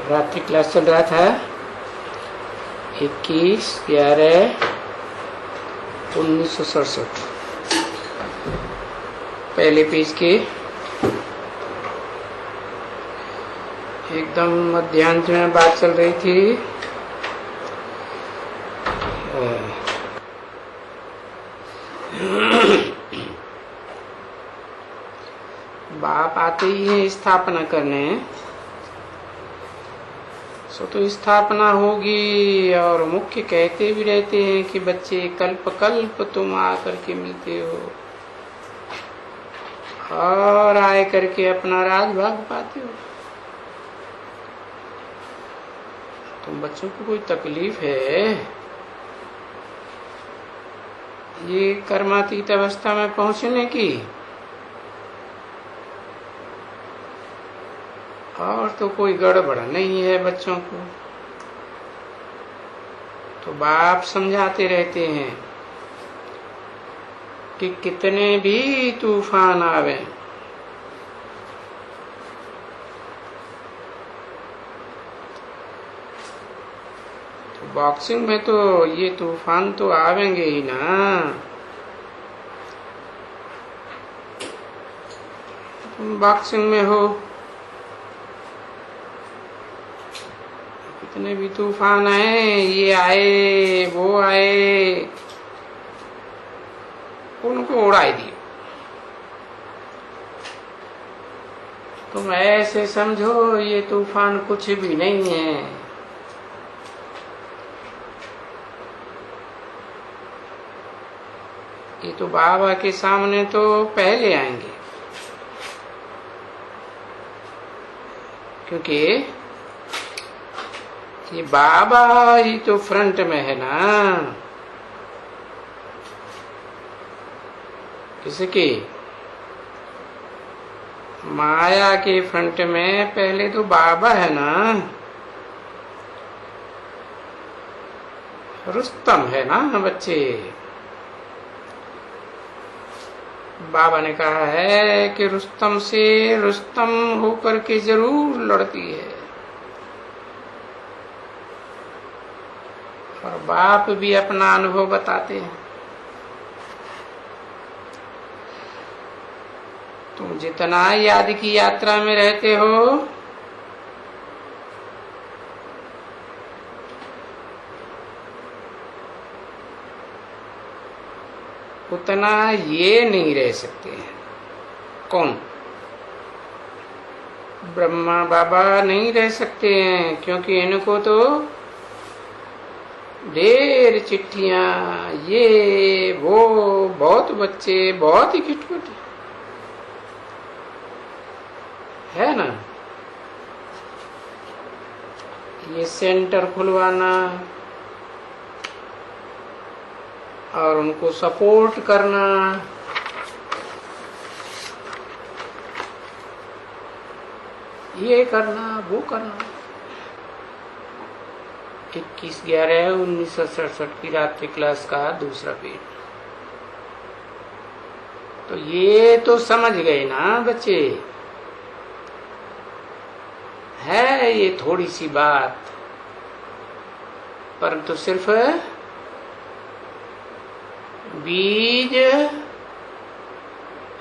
रात्रि क्लास चल रहा था 21/11/1967। पहले पेज के एकदम मध्यांश में बात चल रही थी। बाप आते ही है स्थापना करने, सो तो स्थापना होगी। और मुख्य कहते भी रहते हैं कि बच्चे कल्प कल्प तुम आकर के मिलते हो और आए करके अपना राज भाग पाते हो। तुम बच्चों को कोई तकलीफ है ये कर्मातीत अवस्था में पहुंचने की? और तो कोई गड़बड़ नहीं है बच्चों को। तो बाप समझाते रहते हैं कि कितने भी तूफान आवे, तो बॉक्सिंग में तो ये तूफान तो आवेंगे ही ना। तुम बॉक्सिंग में हो, कितने भी तूफान आए, ये आए वो आए, उनको उड़ाई दियो। तुम ऐसे समझो ये तूफान कुछ भी नहीं है। ये तो बाबा के सामने तो पहले आएंगे, क्योंकि ये बाबा ही तो फ्रंट में है ना। किसके? माया के फ्रंट में पहले तो बाबा है ना। रुस्तम है ना बच्चे। बाबा ने कहा है कि रुस्तम से रुस्तम होकर के जरूर लड़ती है। और बाप भी अपना अनुभव बताते हैं। तुम जितना याद की यात्रा में रहते हो, उतना ये नहीं रह सकते हैं। कौन? ब्रह्मा बाबा नहीं रह सकते हैं, क्योंकि इनको तो ढेर चिट्ठियां, ये वो, बहुत बच्चे, बहुत ही खिटखुट है ना। ये सेंटर खुलवाना और उनको सपोर्ट करना, ये करना वो करना। 21/11/1967 की रात्रि क्लास का दूसरा पेज। तो ये तो समझ गए ना बच्चे, है ये थोड़ी सी बात, परंतु सिर्फ बीज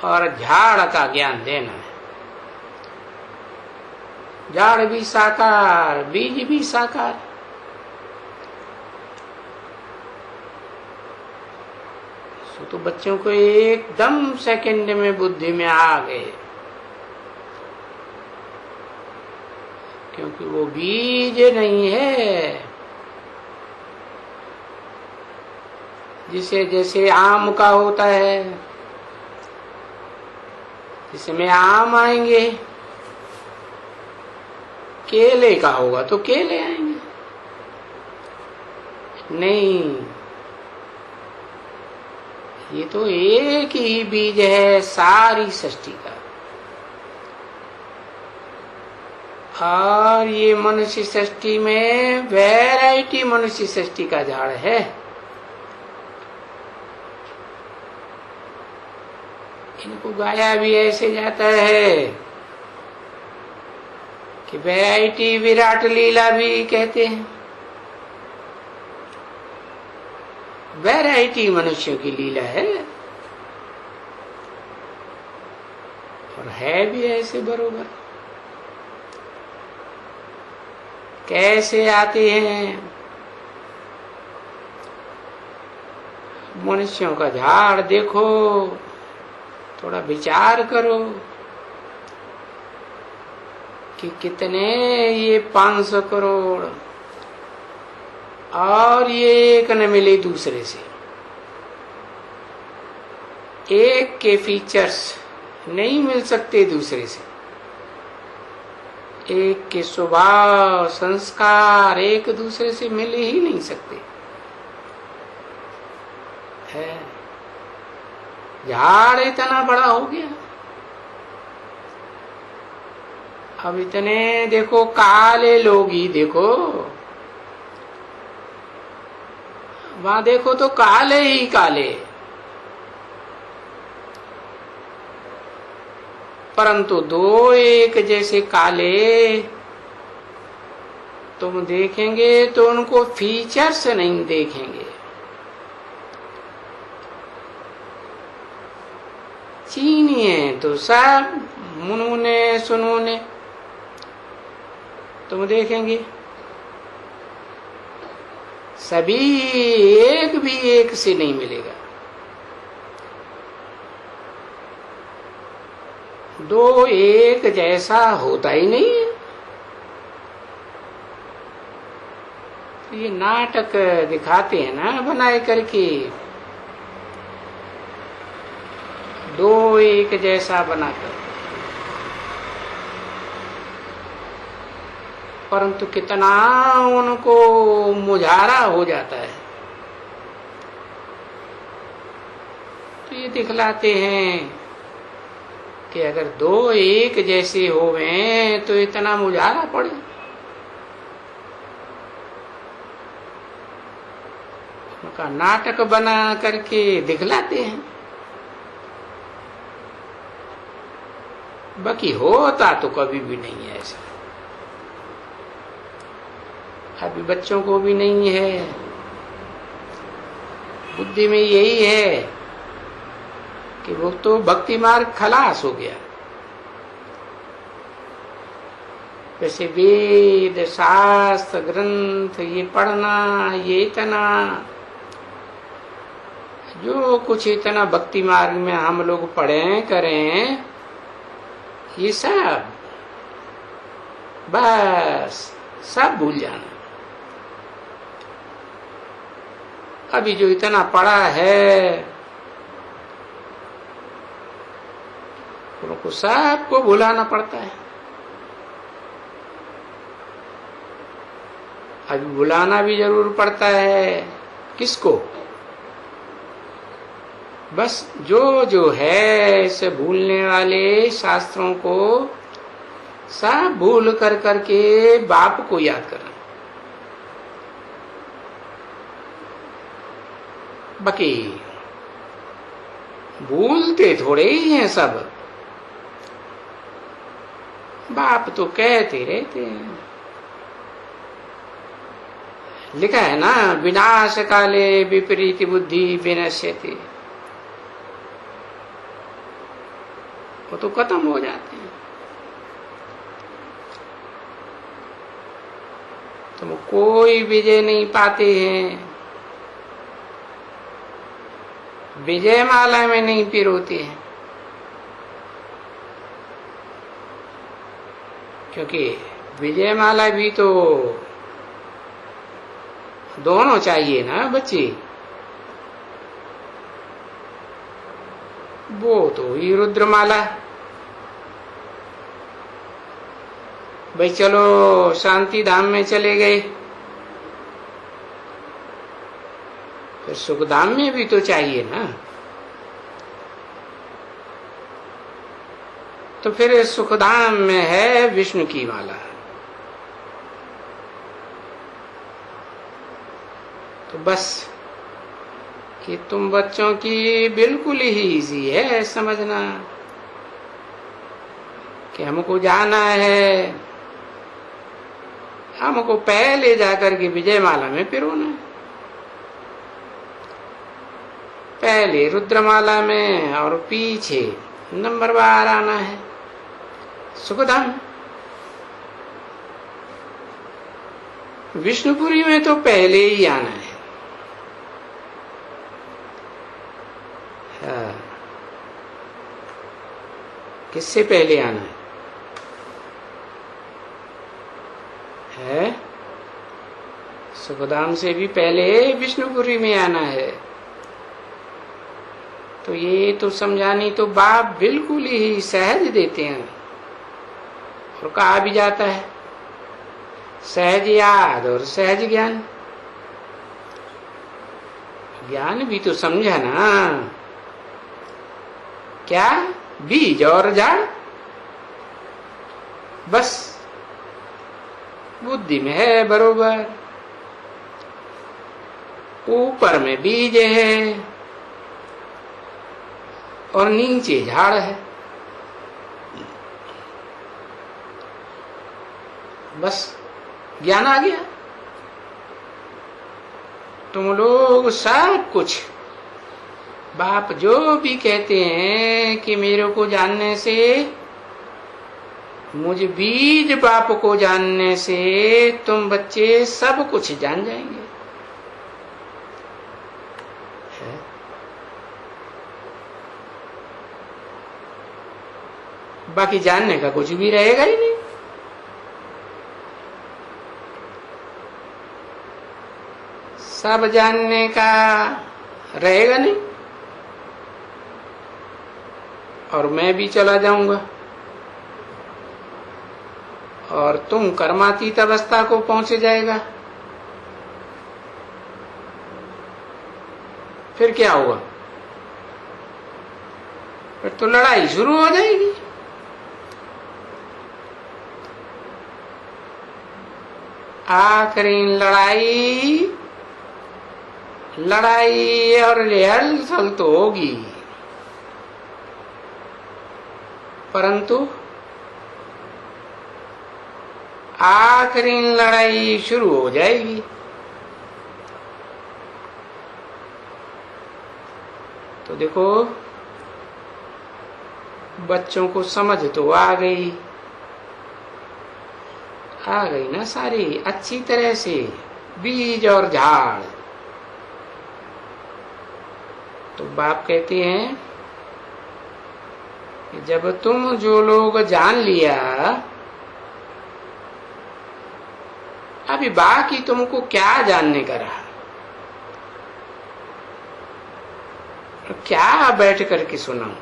और झाड़ का ज्ञान देना है। झाड़ भी साकार, बीज भी साकार। तो बच्चों को एकदम सेकंड में बुद्धि में आ गए, क्योंकि वो बीज नहीं है। जिसे जैसे आम का होता है, जिसमें आम आएंगे, केले का होगा तो केले आएंगे। नहीं, ये तो एक ही बीज है सारी सृष्टि का। और ये मनुष्य सृष्टि में वैरायटी मनुष्य सृष्टि का झाड़ है। इनको गाया भी ऐसे जाता है कि वैरायटी विराट लीला भी कहते हैं। वैरायटी मनुष्यों की लीला है, और है भी ऐसे बरोबर। कैसे आते हैं? मनुष्यों का झाड़ देखो, थोड़ा विचार करो कि कितने ये 500 करोड़, और ये एक न मिले दूसरे से। एक के फीचर्स नहीं मिल सकते दूसरे से, एक के स्वभाव संस्कार एक दूसरे से मिल ही नहीं सकते है। झाड़ इतना बड़ा हो गया, अब इतने देखो काले लोग ही देखो, वहां देखो तो काले ही काले, परंतु दो एक जैसे काले तुम देखेंगे तो उनको फीचर्स नहीं देखेंगे। चीनी है तो सब मुनमुने सुनमुने तुम देखेंगे, सभी एक भी एक से नहीं मिलेगा। दो एक जैसा होता ही नहीं है। तो ये नाटक दिखाते हैं ना बनाए करके, दो एक जैसा बनाकर, परंतु कितना उनको मुजारा हो जाता है। तो ये दिखलाते हैं कि अगर दो एक जैसे होवे तो इतना मुजारा पड़े। उनका नाटक बना करके दिखलाते हैं, बाकी होता तो कभी भी नहीं है ऐसा। अभी बच्चों को भी नहीं है, बुद्धि में यही है कि वो तो भक्ति मार्ग खलास हो गया। जैसे वेद शास्त्र ग्रंथ ये पढ़ना, ये इतना जो कुछ इतना भक्ति मार्ग में हम लोग पढ़े करें, ये सब बस सब भूल जाना। अभी जो इतना पढ़ा है उनको सबको भुलाना पड़ता है। अभी भुलाना भी जरूर पड़ता है। किसको? बस जो है इसे भूलने वाले शास्त्रों को सब भूल कर करके बाप को याद करना। बाकी भूलते थोड़े ही हैं सब, बाप तो कहते रहते हैं। लिखा है ना, विनाश काले विपरीत बुद्धि विनश्यति, वो तो खत्म हो जाते हैं। तुम कोई विजय नहीं पाते हैं, विजय माला में नहीं पिरोते हैं, क्योंकि विजय माला भी तो दोनों चाहिए ना बच्चे। वो तो ही रुद्रमाला, भाई चलो शांति धाम में चले गए, फिर सुखधाम में भी तो चाहिए ना। तो फिर सुखधाम में है विष्णु की माला। तो बस कि तुम बच्चों की बिल्कुल ही इजी है समझना कि हमको जाना है हमको पहले जाकर के विजयमाला में पिरोना है, पहले रुद्रमाला में और पीछे नंबरवार आना है सुखधाम। विष्णुपुरी में तो पहले ही आना है। हाँ। किससे पहले आना है? सुखधाम से भी पहले विष्णुपुरी में आना है। तो ये तो समझानी तो बाप बिल्कुल ही सहज देते हैं, और कहा भी जाता है सहज याद और सहज ज्ञान। ज्ञान भी तो समझा ना, क्या बीज और जड़, बस बुद्धि में है बरोबर, ऊपर में बीज है और नीचे झाड़ है, बस ज्ञान आ गया। तुम लोग सब कुछ बाप जो भी कहते हैं कि मेरे को जानने से, मुझ बीज बाप को जानने से तुम बच्चे सब कुछ जान जाएंगे। है? बाकी जानने का कुछ भी रहेगा ही नहीं। सब जानने का रहेगा नहीं, और मैं भी चला जाऊंगा, और तुम कर्मातीत अवस्था को पहुंचे जाएगा। फिर क्या होगा? फिर तो लड़ाई शुरू हो जाएगी। आखिरी लड़ाई और रिहर्सल तो होगी, परंतु आखिरी लड़ाई शुरू हो जाएगी। तो देखो, बच्चों को समझ तो आ गई ना सारी अच्छी तरह से, बीज और झाड़। तो बाप कहते हैं कि जब तुम जो लोग जान लिया, अभी बाकी तुमको क्या जानने का रहा? क्या बैठ करके सुनाऊं?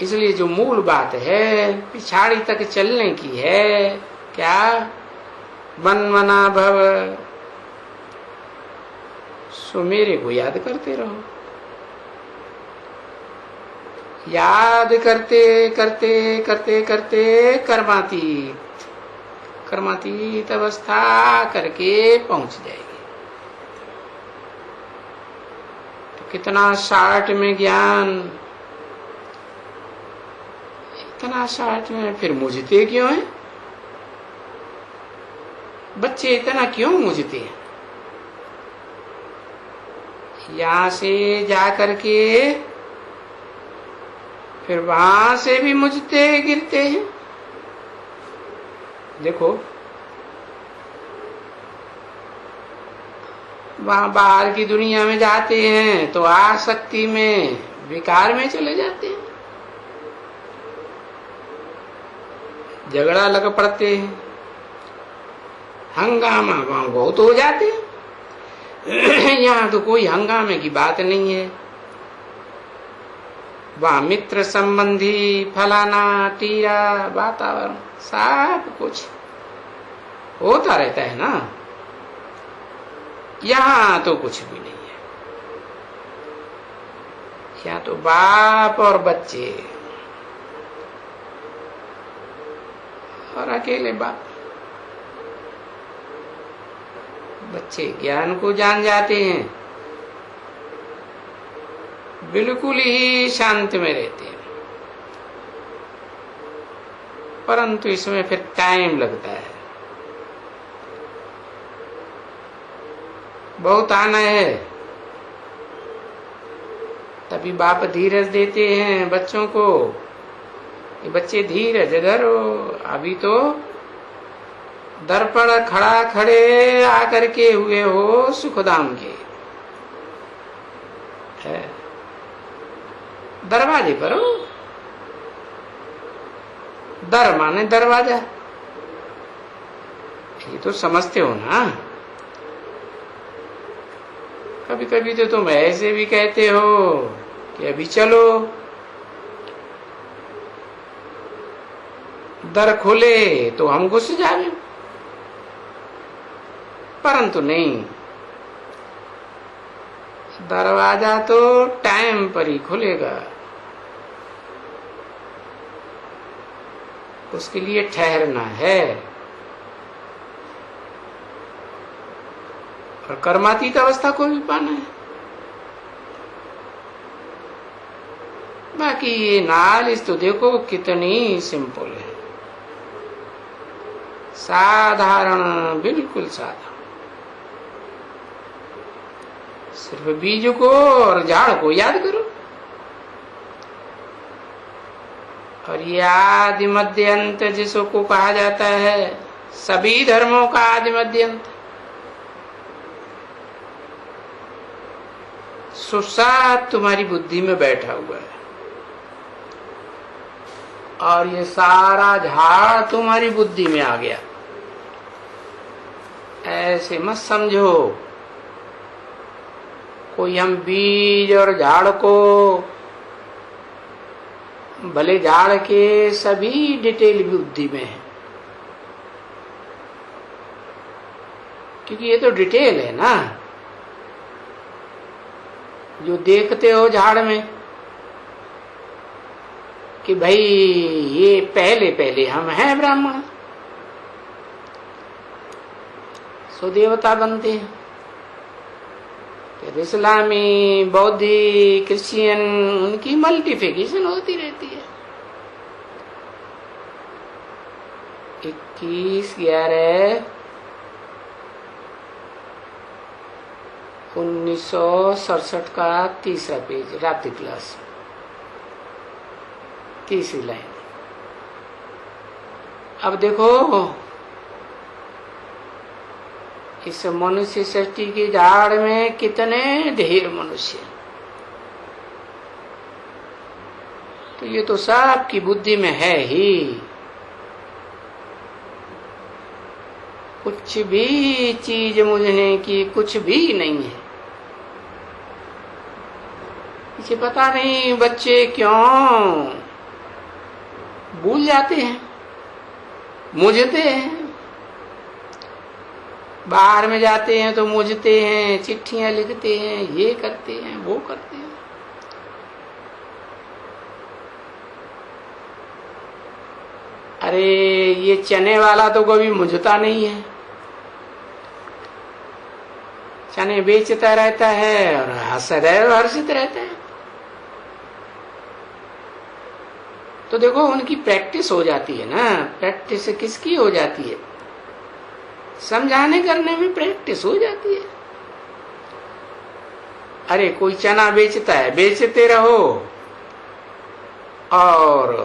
इसलिए जो मूल बात है पिछाड़ी तक चलने की है, क्या मन मना भव, सो मेरे को याद करते रहो। याद करते करते करते करते कर्मातीत अवस्था करके पहुंच जाएगी। तो कितना शार्ट में ज्ञान, इतना शार्ट में। फिर मुझते क्यों है? बच्चे इतना क्यों मुझते हैं? यहां से जा करके फिर वहां से भी मुझते गिरते हैं। देखो, वहां बाहर की दुनिया में जाते हैं तो आसक्ति में, विकार में चले जाते हैं, झगड़ा लग पड़ते हैं, हंगामा वहां बहुत हो जाते हैं। यहाँ तो कोई हंगामे की बात नहीं है। वहां मित्र संबंधी फलाना टीरा वातावरण सब कुछ होता रहता है ना। यहाँ तो कुछ भी नहीं है। यहाँ तो बाप और बच्चे और अकेले बाप। बच्चे ज्ञान को जान जाते हैं, बिल्कुल ही शांत में रहते हैं, परंतु इसमें फिर टाइम लगता है, बहुत आना है। तभी बाप धीरज देते हैं बच्चों को कि बच्चे धीरज धरो, अभी तो दर्पण खड़ा खड़े आकर के हुए हो सुखधाम के है, दरवाजे पर हो। दर माने दरवाजा, ये तो समझते हो ना। कभी कभी तो तुम ऐसे भी कहते हो कि अभी चलो, दर खोले तो हम घुस जावे, परंतु नहीं, दरवाजा तो टाइम पर ही खुलेगा, उसके लिए ठहरना है। और कर्मातीत अवस्था को भी पाना है। बाकी ये नालिश तो देखो कितनी सिंपल है, साधारण, बिल्कुल साधारण। सिर्फ बीज को और झाड़ को याद करो। और ये आदि मध्य अंत जिसको कहा जाता है, सभी धर्मों का आदि मध्य अंत, सुसात तुम्हारी बुद्धि में बैठा हुआ है। और ये सारा झाड़ तुम्हारी बुद्धि में आ गया। ऐसे मत समझो कोई हम बीज और झाड़ को, भले झाड़ के सभी डिटेल बुद्धि में है, क्योंकि ये तो डिटेल है ना, जो देखते हो झाड़ में कि भाई ये पहले पहले हम हैं ब्राह्मण, सो देवता बनते हैं। फिर इस्लामी, बौद्धी, क्रिश्चियन, उनकी मल्टीफिकेशन होती रहती है। 21/11/1967 का 3रा पेज, रात्रि क्लास, 3री लाइन। अब देखो इस मनुष्य सृष्टि की झाड़ में कितने ढेर मनुष्य, तो ये तो सब की बुद्धि में है ही। कुछ भी चीज मुझने की कुछ भी नहीं है। इसे पता नहीं बच्चे क्यों भूल जाते हैं, मुझते हैं। बाहर में जाते हैं तो मुझते हैं, चिट्ठियां लिखते हैं, ये करते हैं, वो करते हैं। अरे ये चने वाला तो कभी मुझता नहीं है, चने बेचता रहता है और सदैव हर्षित रहता है। तो देखो उनकी प्रैक्टिस हो जाती है ना। प्रैक्टिस किसकी हो जाती है? समझाने करने में प्रैक्टिस हो जाती है। अरे कोई चना बेचता है, बेचते रहो, और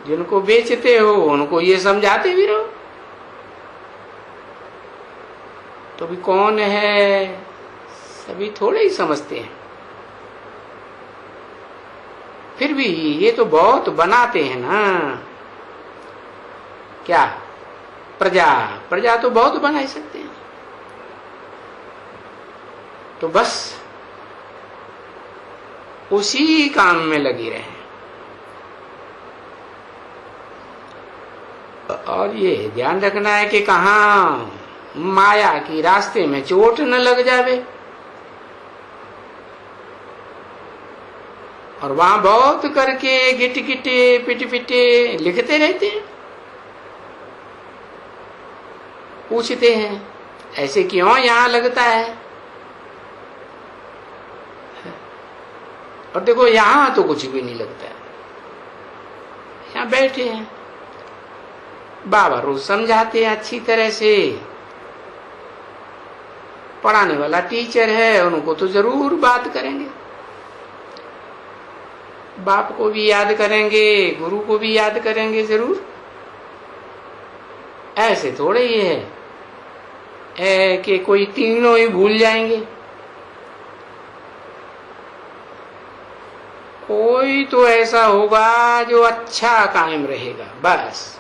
जिनको बेचते हो उनको ये समझाते भी रहो। तो भी कौन है, सभी थोड़े ही समझते हैं। फिर भी ये तो बहुत बनाते हैं ना। क्या प्रजा तो बहुत बना ही सकते हैं। तो बस उसी काम में लगी रहे। और ये ध्यान रखना है कि कहाँ माया की रास्ते में चोट न लग जावे। और वहां बहुत करके गिट गिटे पिटे पिटे लिखते रहते हैं, पूछते हैं ऐसे क्यों यहां लगता है। और देखो यहां तो कुछ भी नहीं लगता है, यहां बैठे हैं बाबा रोज समझाते हैं अच्छी तरह से, पढ़ाने वाला टीचर है, उनको तो जरूर बात करेंगे, बाप को भी याद करेंगे, गुरु को भी याद करेंगे जरूर। ऐसे थोड़े ही है कि कोई तीनों ही भूल जाएंगे। कोई तो ऐसा होगा जो अच्छा कायम रहेगा, बस।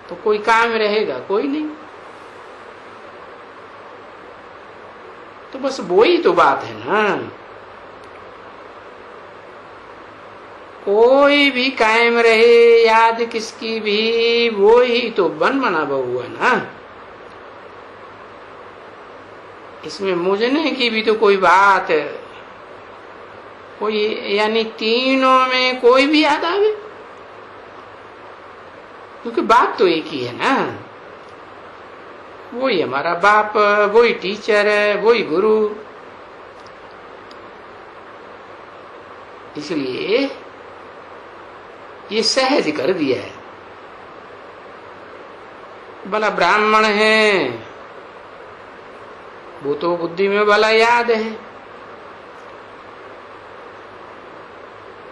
तो कोई कायम रहेगा, कोई नहीं। तो बस वो ही तो बात है ना, कोई भी कायम रहे, याद किसकी भी, वो ही तो बन बना हुआ ना। इसमें मुझने की भी तो कोई बात, कोई यानी तीनों में कोई भी याद आवे, क्योंकि बात तो एक ही है ना। वही हमारा बाप, वही टीचर है, वही गुरु। इसलिए ये सहज कर दिया है। भला ब्राह्मण है, वो तो बुद्धि में भला याद है,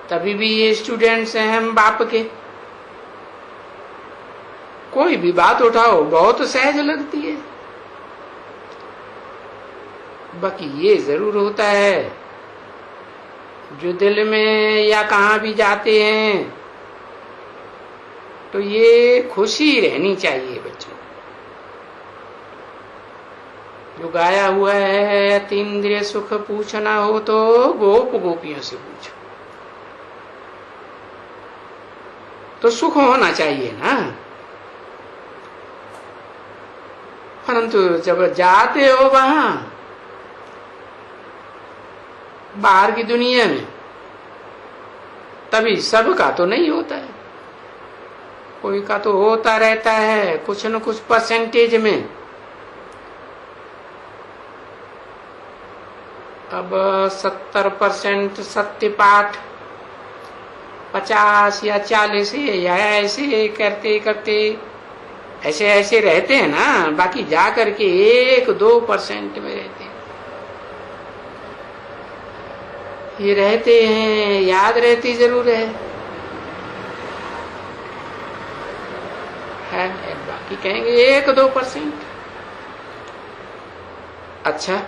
तभी भी ये स्टूडेंट्स हैं हम बाप के। कोई भी बात उठाओ बहुत सहज लगती है। बाकी ये जरूर होता है, जो दिल में या कहाँ भी जाते हैं तो ये खुशी रहनी चाहिए बच्चों। जो गाया हुआ है, तीन्द्रिय सुख पूछना हो तो गोप गोपियों से पूछो, तो सुख होना चाहिए ना। परंतु जब जाते हो वहां बाहर की दुनिया में, तभी सबका तो नहीं होता है, कोई का तो होता रहता है कुछ न कुछ परसेंटेज में। अब 70% सत्य पाठ, 50 या 40 या ऐसे करते करते ऐसे ऐसे रहते हैं ना। बाकी जा करके 1-2% में रहते हैं। ये रहते हैं, याद रहती जरूर है, बाकी कहेंगे 1-2%। अच्छा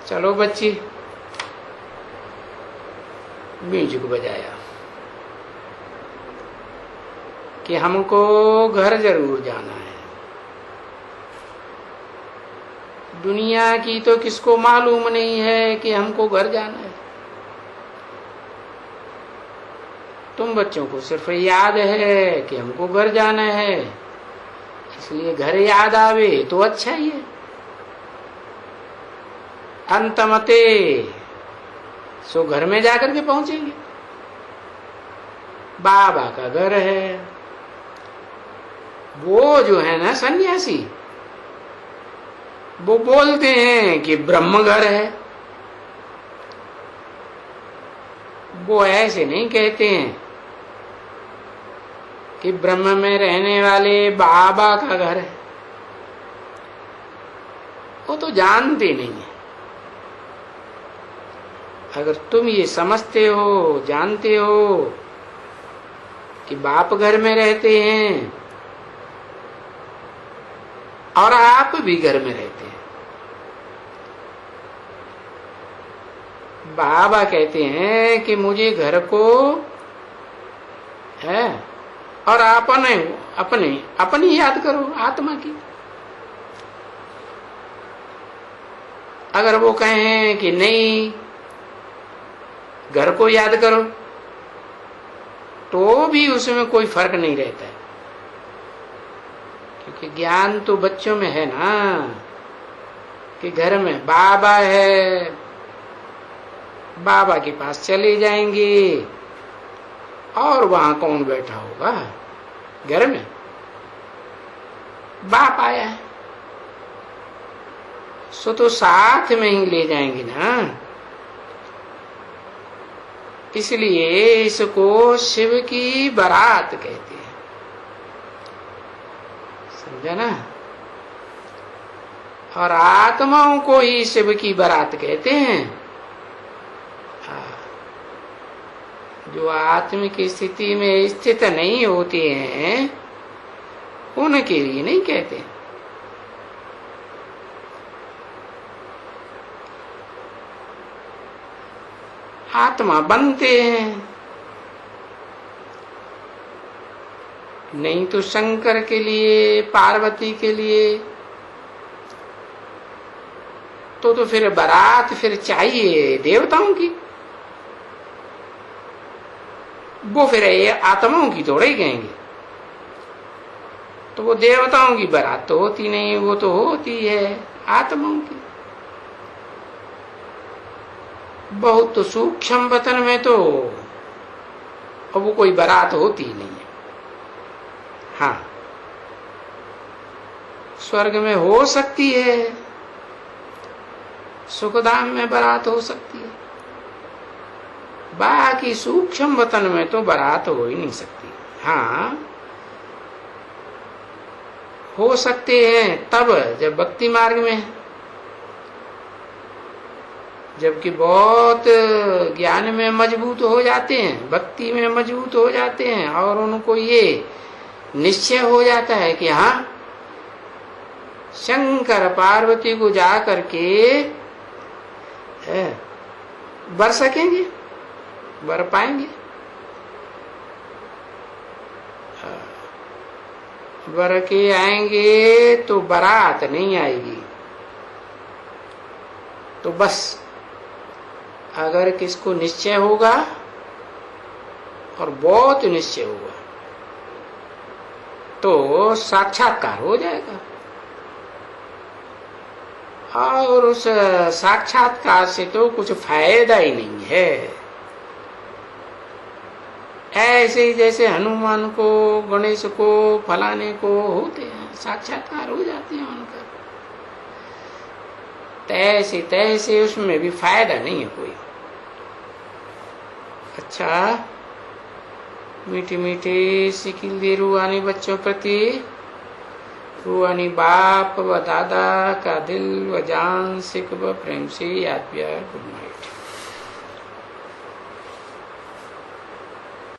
चलो बच्ची, म्यूजिक बजाया कि हमको घर जरूर जाना है। दुनिया की तो किसको मालूम नहीं है कि हमको घर जाना है। तुम बच्चों को सिर्फ याद है कि हमको घर जाना है, इसलिए घर याद आवे तो अच्छा ही है। अंतमते सो घर में जाकर के पहुंचेंगे। बाबा का घर है, वो जो है ना सन्यासी, वो बोलते हैं कि ब्रह्म घर है। वो ऐसे नहीं कहते हैं कि ब्रह्म में रहने वाले बाबा का घर है। वो तो जानते नहीं है। अगर तुम ये समझते हो, जानते हो कि बाप घर में रहते हैं और आप भी घर में रहते हैं, बाबा कहते हैं कि मुझे घर को है और अपने अपने अपनी याद करो, आत्मा की। अगर वो कहें कि नहीं घर को याद करो, तो भी उसमें कोई फर्क नहीं रहता है, क्योंकि ज्ञान तो बच्चों में है ना कि घर में बाबा है, बाबा के पास चले जाएंगे और वहां कौन बैठा होगा? घर में बाप आया है, सो तो साथ में ही ले जाएंगे ना। इसलिए इसको शिव की बारात कहते हैं। समझा ना? और आत्माओं को ही शिव की बारात कहते हैं। जो आत्मिक स्थिति में स्थित नहीं होते हैं उनके लिए नहीं कहते। आत्मा बनते हैं, नहीं तो शंकर के लिए, पार्वती के लिए तो फिर बारात फिर चाहिए देवताओं की। वो फिर ये आत्माओं की थोड़े ही कहेंगे। तो वो देवताओं की बारात तो होती नहीं, वो तो होती है आत्माओं की। बहुत तो सूक्ष्म वतन में तो अब वो कोई बारात होती ही नहीं है। हाँ, स्वर्ग में हो सकती है, सुखधाम में बारात हो सकती है, बाकी सूक्ष्म वतन में तो बारात हो ही नहीं सकती। हाँ, हो सकते हैं तब जब भक्ति मार्ग में है, जबकि बहुत ज्ञान में मजबूत हो जाते हैं, भक्ति में मजबूत हो जाते हैं और उनको ये निश्चय हो जाता है कि हाँ, शंकर पार्वती को जा करके बर सकेंगे, बर पाएंगे। बर के आएंगे तो बारात नहीं आएगी। तो बस अगर किसको निश्चय होगा और बहुत निश्चय होगा तो साक्षात्कार हो जाएगा। और उस साक्षात्कार से तो कुछ फायदा ही नहीं है। ऐसे ही जैसे हनुमान को, गणेश को, फलाने को होते हैं, साक्षात्कार हो जाते हैं उनका, तैसे तैसे उसमें भी फायदा नहीं है कोई। अच्छा, मीठी मीठी सिकिल दे रूहानी बच्चों प्रति, रूहानी बाप व दादा का दिल व जान सिख व प्रेम से याद प्यार। Good night.